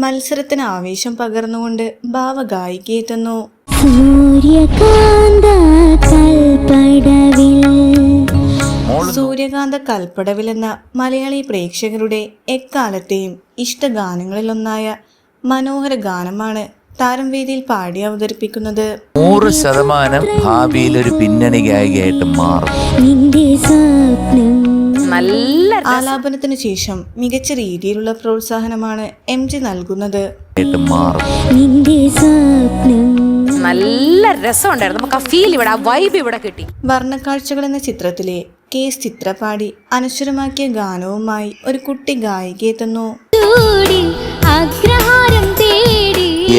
മത്സരത്തിന് ആവേശം പകർന്നുകൊണ്ട് ഭാവഗായികയെത്തുന്നു. സൂര്യകാന്ത കൽപ്പടവിൽ എന്ന മലയാളി പ്രേക്ഷകരുടെ എക്കാലത്തെയും ഇഷ്ടഗാനങ്ങളിലൊന്നായ മനോഹര ഗാനമാണ് താരം വേദിയിൽ പാടി അവതരിപ്പിക്കുന്നത്. 100% ഭാവിയിൽ ഒരു പിന്നണി ഗായികയായിട്ട് മാറും. നല്ല ആലാപനത്തിന് ശേഷം മികച്ച രീതിയിലുള്ള പ്രോത്സാഹനമാണ് MG നൽകുന്നത്. നല്ല രസമുണ്ടായിരുന്നു. നമുക്ക് ആ ഫീൽ ഇവിടെ, ആ വൈബ് ഇവിടെ കിട്ടി. വർണ്ണക്കാഴ്ചകൾ എന്ന ചിത്രത്തിലെ കേസ് ചിത്ര പാടി അനശ്വരമാക്കിയ ഗാനവുമായി ഒരു കുട്ടി ഗായികയെത്തുന്നു.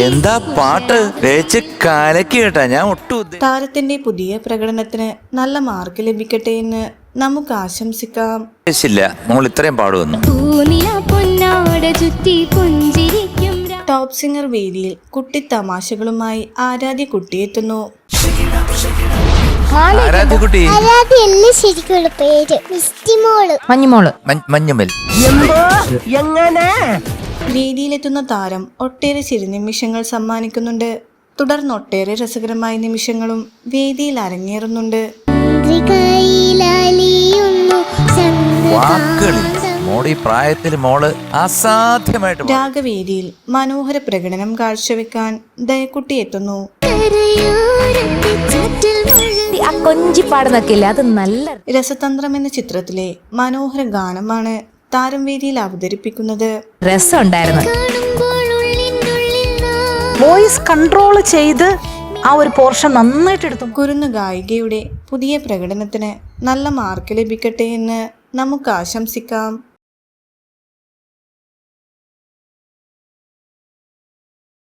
എന്താ പാട്ട് കലക്കി കേട്ടാ. ഞാൻ ഒട്ടും താരത്തിന്റെ പുതിയ പ്രകടനത്തിന് നല്ല മാർക്ക് ലഭിക്കട്ടെ എന്ന് നമുക്ക് ആശംസിക്കാം. മോൾ ഇത്രയും പാടുവന്നു. ടോപ്പ് സിംഗർ വേദിയിൽ കുട്ടി തമാശകളുമായി ആരാധ്യ കുട്ടിയെത്തുന്നു. ആരാധ്യക്കുട്ടി മഞ്ഞുമോള് മഞ്ഞുമൽ. വേദിയിലെത്തുന്ന താരം ഒട്ടേറെ ചിരുനിമിഷങ്ങൾ സമ്മാനിക്കുന്നുണ്ട്. തുടർന്ന് ഒട്ടേറെ രസകരമായ നിമിഷങ്ങളും വേദിയിൽ അരങ്ങേറുന്നുണ്ട്. മോളി പ്രായത്തിൽ മോള് അസാധ്യമായിട്ട് രാഗവേദിയിൽ മനോഹര പ്രകടനം കാഴ്ചവെക്കാൻ ദയക്കുട്ടി എത്തുന്നു. ആ കൊഞ്ചിപ്പാടുന്നൊക്കെ ഇല്ല, അത് നല്ല രസതന്ത്രം എന്ന ചിത്രത്തിലെ മനോഹര ഗാനമാണ് താരം വേദിയിൽ അവതരിപ്പിക്കുന്നത്. രസമുണ്ടായിരുന്നു. വോയിസ് കൺട്രോൾ ചെയ്ത് ആ ഒരു പോർഷൻ നന്നായിട്ട് എടുത്തു. കുരുന്നു ഗായികയുടെ പുതിയ പ്രകടനത്തിന് നല്ല മാർക്ക് ലഭിക്കട്ടെ എന്ന് നമുക്ക് ആശംസിക്കാം.